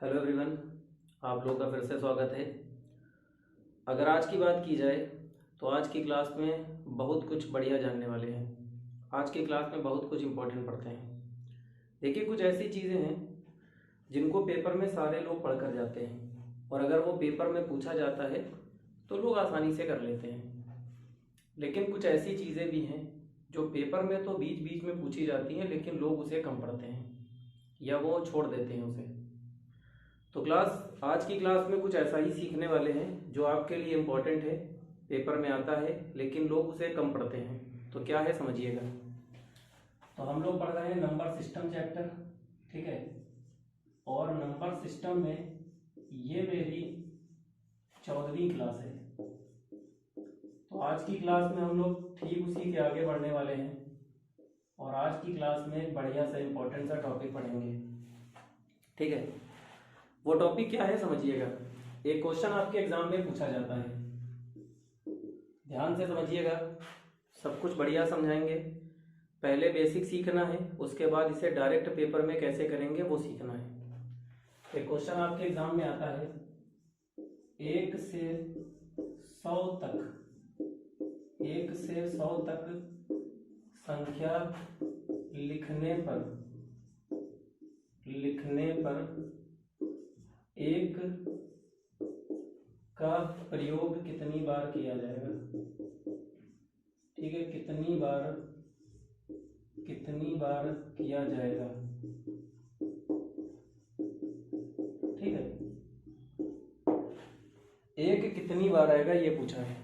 Hello everyone, आप लोग का फिर से स्वागत है। अगर आज की बात की जाए तो आज की क्लास में बहुत कुछ बढ़िया जानने वाले हैं। आज की क्लास में बहुत कुछ इम्पोर्टेंट पढ़ते हैं। देखिए, कुछ ऐसी चीज़ें हैं जिनको पेपर में सारे लोग पढ़ कर जाते हैं और अगर वो पेपर में पूछा जाता है तो लोग आसानी से कर लेते हैं। लेकिन कुछ ऐसी चीज़ें भी हैं जो पेपर में तो बीच बीच में पूछी जाती हैं लेकिन लोग उसे कम पढ़ते हैं या वो छोड़ देते हैं उसे। तो आज की क्लास में कुछ ऐसा ही सीखने वाले हैं जो आपके लिए इम्पोर्टेंट है, पेपर में आता है लेकिन लोग उसे कम पढ़ते हैं। तो क्या है समझिएगा। तो हम लोग पढ़ रहे हैं नंबर सिस्टम चैप्टर, ठीक है। और नंबर सिस्टम में ये मेरी 14वीं क्लास है। तो आज की क्लास में हम लोग ठीक उसी के आगे बढ़ने वाले हैं और आज की क्लास में एक बढ़िया सा इम्पोर्टेंट सा टॉपिक पढ़ेंगे, ठीक है। वो टॉपिक क्या है समझिएगा। एक क्वेश्चन आपके एग्जाम में पूछा जाता है, ध्यान से समझिएगा, सब कुछ बढ़िया समझाएंगे। पहले बेसिक सीखना है, उसके बाद इसे डायरेक्ट पेपर में कैसे करेंगे वो सीखना है। एक क्वेश्चन आपके एग्जाम में आता है 1 से 100 तक, 1 से 100 तक संख्या लिखने पर एक का प्रयोग कितनी बार किया जाएगा, ठीक है। कितनी बार किया जाएगा, ठीक है। एक कितनी बार आएगा ये पूछा है।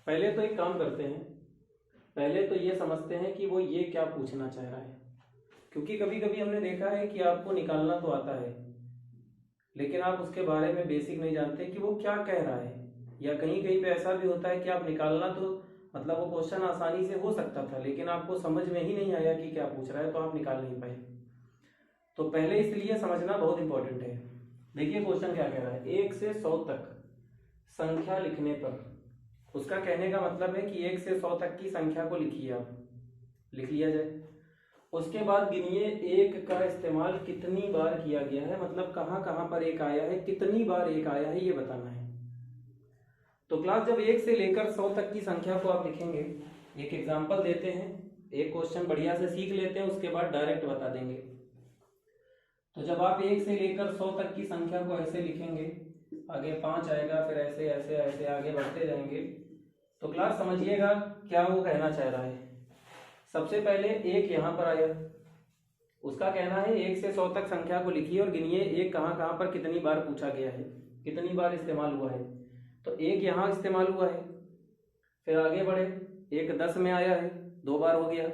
पहले तो एक काम करते हैं, पहले तो ये समझते हैं कि वो ये क्या पूछना चाह रहा है, क्योंकि कभी कभी हमने देखा है कि आपको निकालना तो आता है लेकिन आप उसके बारे में बेसिक नहीं जानते कि वो क्या कह रहा है। या कहीं कहीं पे ऐसा भी होता है कि आप निकालना तो मतलब वो क्वेश्चन आसानी से हो सकता था लेकिन आपको समझ में ही नहीं आया कि क्या पूछ रहा है तो आप निकाल नहीं पाए। तो पहले इसलिए समझना बहुत इंपॉर्टेंट है। देखिए क्वेश्चन क्या कह रहा है, 1 से 100 तक संख्या लिखने पर। उसका कहने का मतलब है कि 1 से 100 तक की संख्या को लिखिए, आप लिख लिया जाए। उसके बाद गिनिए एक का इस्तेमाल कितनी बार किया गया है, मतलब कहां कहां पर एक आया है, कितनी बार एक आया है, ये बताना है। तो क्लास जब 1 से लेकर 100 तक की संख्या को आप लिखेंगे, एक एग्जांपल देते हैं, एक क्वेश्चन बढ़िया से सीख लेते हैं, उसके बाद डायरेक्ट बता देंगे। तो जब आप 1 से लेकर 100 तक की संख्या को ऐसे लिखेंगे, आगे 5 आएगा, फिर ऐसे ऐसे ऐसे आगे बढ़ते जाएंगे। तो क्लास समझिएगा क्या वो कहना चाह रहा है। सबसे पहले एक यहां पर आया, उसका कहना है 1 से 100 तक संख्या को लिखिए और गिनिए एक कहां कहां पर कितनी बार पूछा गया है, कितनी बार इस्तेमाल हुआ है। तो एक यहां इस्तेमाल हुआ है, फिर आगे बढ़े, एक 10 में आया है, 2 बार हो गया,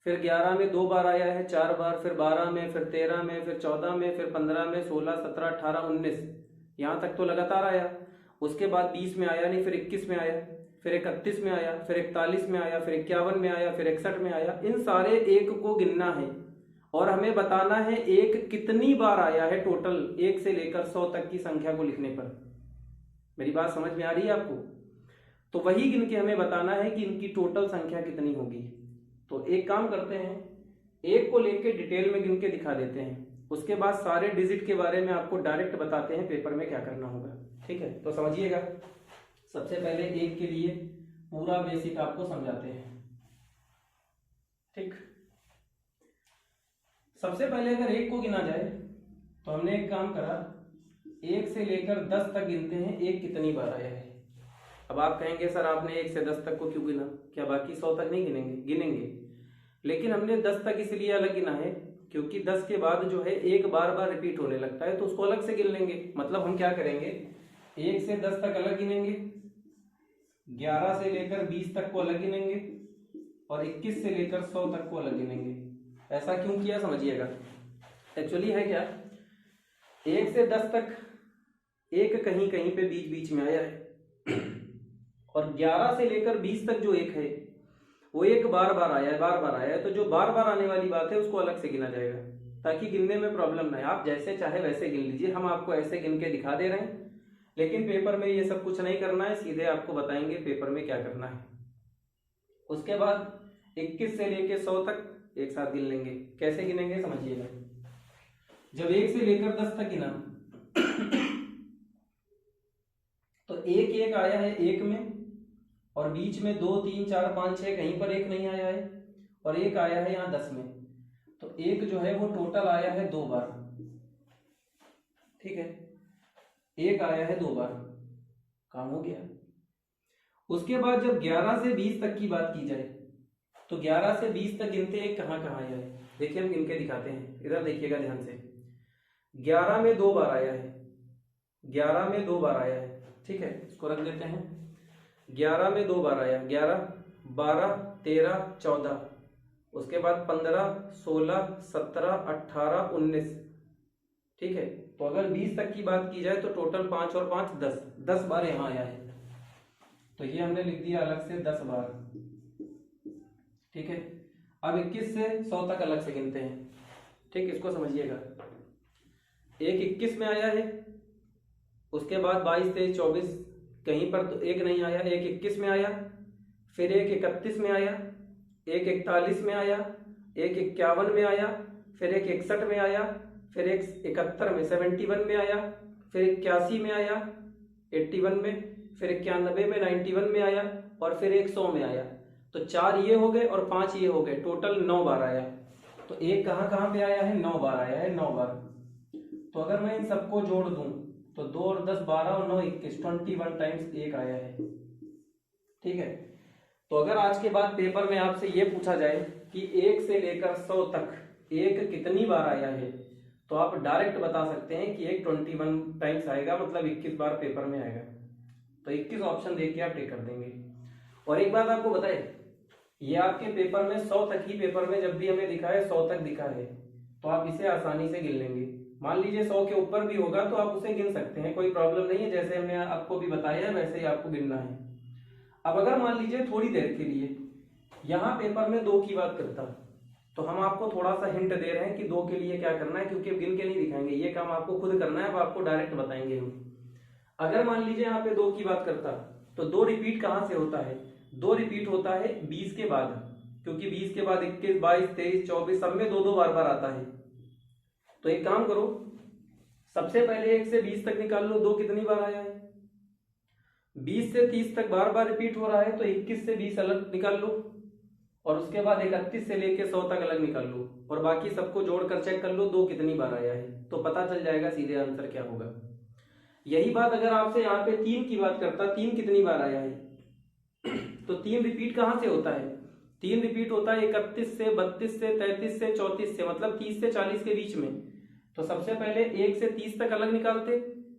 फिर 11 में 2 बार आया है, 4 बार, फिर 12 में, फिर 13 में, फिर 14 में, फिर 15 में, 16, 17, 18, 19, यहां तक तो लगातार आया। उसके बाद 20 में आया नहीं, फिर 21 में आया, फिर 31 में आया, फिर 41 में आया, फिर 51 में आया, फिर 61 में आया। इन सारे एक को गिनना है और हमें बताना है एक कितनी बार आया है टोटल 1 से लेकर 100 तक की संख्या को लिखने पर। मेरी बात समझ में आ रही है आपको? तो वही गिन के हमें बताना है कि इनकी टोटल संख्या कितनी होगी। तो एक काम करते हैं, एक को लेके डिटेल में गिन के दिखा देते हैं, उसके बाद सारे डिजिट के बारे में आपको डायरेक्ट बताते हैं पेपर में क्या करना होगा, ठीक है। तो समझिएगा, सबसे पहले एक के लिए पूरा बेसिक आपको समझाते हैं, ठीक। सबसे पहले अगर एक को गिना जाए तो हमने एक काम करा, 1 से लेकर 10 तक गिनते हैं एक कितनी बार आया है। अब आप कहेंगे सर आपने 1 से 10 तक को क्यों गिना, क्या बाकी 100 तक नहीं गिनेंगे? गिनेंगे, लेकिन हमने 10 तक इसलिए अलग गिना है क्योंकि 10 के बाद जो है एक बार बार रिपीट होने लगता है तो उसको अलग से गिन लेंगे। मतलब हम क्या करेंगे, 1 से 10 तक अलग गिनेंगे, 11 से लेकर 20 तक को अलग गिनेंगे और 21 से लेकर 100 तक को अलग गिनेंगे। ऐसा क्यों किया समझिएगा। एक्चुअली है क्या, 1 से 10 तक एक कहीं कहीं पे बीच बीच में आया है और 11 से लेकर 20 तक जो एक है वो एक बार बार आया है, बार बार आया है। तो जो बार बार आने वाली बात है उसको अलग से गिना जाएगा ताकि गिनने में प्रॉब्लम ना है। आप जैसे चाहे वैसे गिन लीजिए, हम आपको ऐसे गिन के दिखा दे रहे हैं, लेकिन पेपर में ये सब कुछ नहीं करना है, सीधे आपको बताएंगे पेपर में क्या करना है। उसके बाद 21 से लेके 100 तक एक साथ गिन लेंगे। कैसे गिनेंगे समझिएगा। जब 1 से लेकर 10 तक गिना तो 1 1 आया है 1 में, और बीच में 2 3 4 5 6 कहीं पर 1 नहीं आया है, और 1 आया है यहाँ 10 में। तो 1 जो है वो टोटल आया है 2 बार। ठीक है, 1 आया है 2 बार, काम हो गया। उसके बाद जब 11 से 20 तक की बात की जाए तो 11 से 20 तक गिनते हैं कहाँ कहाँ आया है। देखिए हम गिन के दिखाते हैं, इधर देखिएगा ध्यान से। 11 में 2 बार आया है, 11 में 2 बार आया है। ठीक है, इसको रख देते हैं। 11 में 2 बार आया, 11 12 13 14, उसके बाद 15 16 17 18 19। ठीक है, तो अगर 20 तक की बात की जाए तो टोटल 5 और 5 10 बार यहाँ आया है। तो ये हमने लिख दिया अलग से 10 बार। ठीक है, अब 21 से 100 तक अलग से गिनते हैं। ठीक, इसको समझिएगा। 1 21 में आया है, उसके बाद 22 23 24 कहीं पर तो 1 नहीं आया, 1 21 में आया, फिर 1 31 में आया, 1 41 में आया, 1 51 में आया, फिर 1 61 में आया, फिर 1 71 में 71 में आया, फिर 81 में आया 81 में, फिर 91 में 91 में आया, और फिर 100 में आया। तो 4 ये हो गए और 5 ये हो गए, टोटल 9 बार आया। तो 1 कहाँ कहाँ पे आया है, 9 बार आया है, 9 बार। तो अगर मैं इन सबको जोड़ दूं तो 2 और 10 12 और 9 21, 21 टाइम्स 1 आया है। ठीक है, तो अगर आज के बाद पेपर में आपसे ये पूछा जाए कि 1 से लेकर 100 तक 1 कितनी बार आया है, तो आप डायरेक्ट बता सकते हैं कि 1 21 टाइम्स आएगा, मतलब 21 बार पेपर में आएगा। तो 21 ऑप्शन देख के आप टिक कर देंगे। और एक बात आपको बताए, ये आपके पेपर में 100 तक ही, पेपर में जब भी हमें दिखा है 100 तक दिखा है तो आप इसे आसानी से गिन लेंगे। मान लीजिए 100 के ऊपर भी होगा तो आप उसे गिन सकते हैं, कोई प्रॉब्लम नहीं है। जैसे हमने आपको भी बताया है वैसे ही आपको गिनना है। अब अगर मान लीजिए थोड़ी देर के लिए यहाँ पेपर में 2 की बात करता, तो हम आपको थोड़ा सा हिंट दे रहे हैं कि 2 के लिए क्या करना है, क्योंकि गिन के नहीं दिखाएंगे, ये काम आपको खुद करना है। अब आपको डायरेक्ट बताएंगे हम। अगर मान लीजिए यहाँ पे 2 की बात करता तो 2 रिपीट कहाँ से होता है, 2 रिपीट होता है 20 के बाद, क्योंकि 20 के बाद 21 22 23 24 सब में 2 बार बार आता है। तो एक काम करो, सबसे पहले 1 से 20 तक निकाल लो, 2 कितनी बार आया है। 20 से 30 तक बार बार रिपीट हो रहा है तो 21 से 20 अलग निकाल लो, और उसके बाद 31 से लेके 100 तक अलग निकाल लो, और बाकी सबको जोड़कर चेक कर लो 2 कितनी बार आया है, तो पता चल जाएगा सीधे आंसर क्या होगा। यही बात अगर आपसे यहाँ पे 3 की बात करता, 3 कितनी बार आया है, तो 3 रिपीट कहाँ से होता है, 3 रिपीट होता है 31 से 32 से 33 से 34 से, मतलब 30 से 40 के बीच में। तो सबसे पहले 1 से 30 तक अलग निकालते,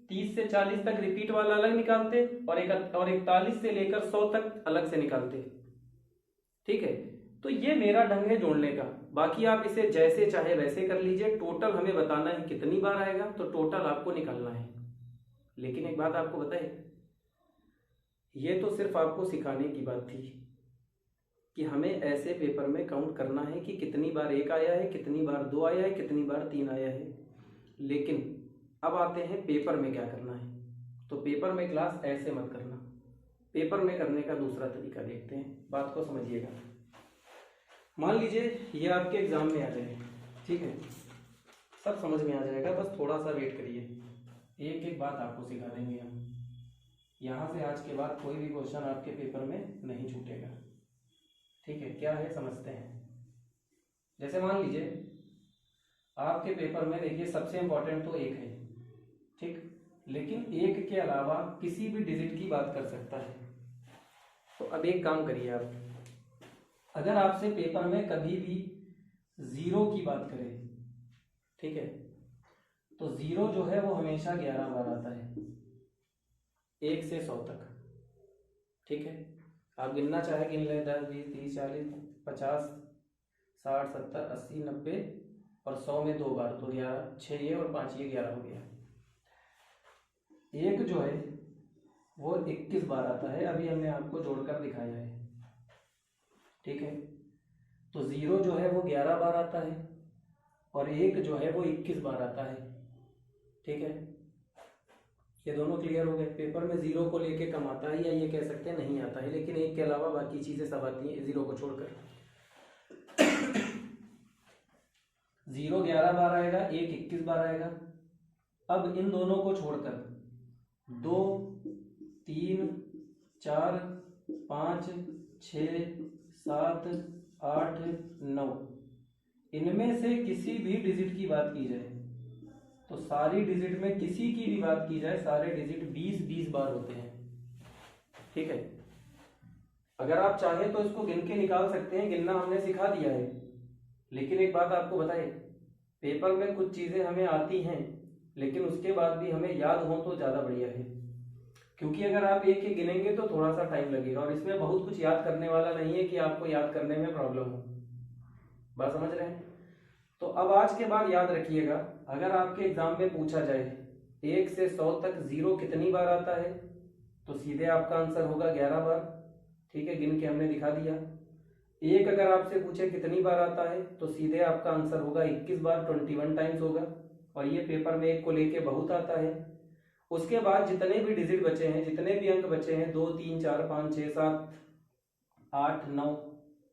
30 से 40 तक रिपीट वाला अलग निकालते, और 41 से लेकर 100 तक अलग से निकालते। ठीक है, तो ये मेरा ढंग है जोड़ने का। बाकी आप इसे जैसे चाहे वैसे कर लीजिए। टोटल हमें बताना है कितनी बार आएगा, तो टोटल आपको निकालना है। लेकिन एक बात आपको बताए, ये तो सिर्फ आपको सिखाने की बात थी कि हमें ऐसे पेपर में काउंट करना है कि कितनी बार 1 आया है, कितनी बार 2 आया है, कितनी बार 3 आया है। लेकिन अब आते हैं पेपर में क्या करना है। तो पेपर में क्लास ऐसे मत करना, पेपर में करने का दूसरा तरीका देखते हैं। बात को समझिएगा। मान लीजिए ये आपके एग्जाम में आ जाए, ठीक है, सब समझ में आ जाएगा, बस थोड़ा सा वेट करिए, एक एक बात आपको सिखा देंगे हम। यहाँ से आज के बाद कोई भी क्वेश्चन आपके पेपर में नहीं छूटेगा। ठीक है, क्या है समझते हैं। जैसे मान लीजिए आपके पेपर में, देखिए सबसे इंपॉर्टेंट तो 1 है, ठीक, लेकिन 1 के अलावा किसी भी डिजिट की बात कर सकता है। तो अब एक काम करिए आप, अगर आपसे पेपर में कभी भी 0 की बात करें, ठीक है, तो 0 जो है वो हमेशा 11 बार आता है, 1 से 100 तक। ठीक है, आप गिनना चाहे गिन लें, 10 20 30 40 50 60 70 80 90 और 100 में 2 बार, तो 11 6 ये और 5 ये 11 हो गया। 1 जो है वो 21 बार आता है, अभी हमने आपको जोड़कर दिखाया है। ठीक है, तो 0 जो है वो 11 बार आता है और 1 जो है वो 21 बार आता है। ठीक है, ये दोनों क्लियर हो गए। पेपर में 0 को लेके कम आता है, या ये कह सकते हैं नहीं आता है, लेकिन 1 के अलावा बाकी चीजें सब आती हैं 0 को छोड़कर। 0 11 बार आएगा, 1 21 बार आएगा। अब इन दोनों को छोड़कर 2 3 4 5 6 7 8 9 इनमें से किसी भी डिजिट की बात की जाए तो सारी डिजिट में किसी की भी बात की जाए सारे डिजिट 20-20 बार होते हैं। ठीक है, अगर आप चाहें तो इसको गिन के निकाल सकते हैं, गिनना हमने सिखा दिया है। लेकिन एक बात आपको बताए, पेपर में कुछ चीजें हमें आती हैं लेकिन उसके बाद भी हमें याद हो तो ज्यादा बढ़िया है, क्योंकि अगर आप एक एक गिनेंगे तो थोड़ा सा टाइम लगेगा और इसमें बहुत कुछ याद करने वाला नहीं है कि आपको याद करने में प्रॉब्लम हो। बात समझ रहे हैं? तो अब आज के बाद याद रखिएगा, अगर आपके एग्जाम में पूछा जाए 1 से 100 तक 0 कितनी बार आता है तो सीधे आपका आंसर होगा 11 बार। ठीक है, गिन के हमने दिखा दिया। 1 अगर आपसे पूछे कितनी बार आता है तो सीधे आपका आंसर होगा 21 बार, 21 टाइम्स होगा। और ये पेपर में 1 को लेके बहुत आता है। उसके बाद जितने भी डिजिट बचे हैं, जितने भी अंक बचे हैं, 2 3 4 5 6 7 8 9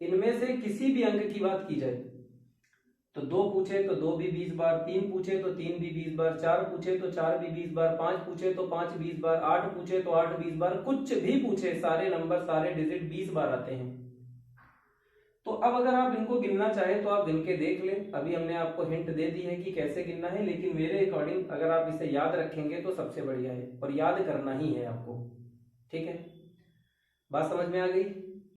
इनमें से किसी भी अंक की बात की जाए तो 2 पूछे तो 2 भी 20 बार, 3 पूछे तो 3 भी 20 बार, 4 पूछे तो 4 भी 20 बार, 5 पूछे तो 5 20 बार, 8 पूछे तो 8 20 बार, कुछ भी पूछे सारे नंबर सारे डिजिट 20 बार आते हैं। तो अब अगर आप इनको गिनना चाहें तो आप गिन के देख लें। अभी हमने आपको हिंट दे दी है कि कैसे गिनना है, लेकिन मेरे अकॉर्डिंग अगर आप इसे याद रखेंगे तो सबसे बढ़िया है और याद करना ही है आपको। ठीक है, बात समझ में आ गई?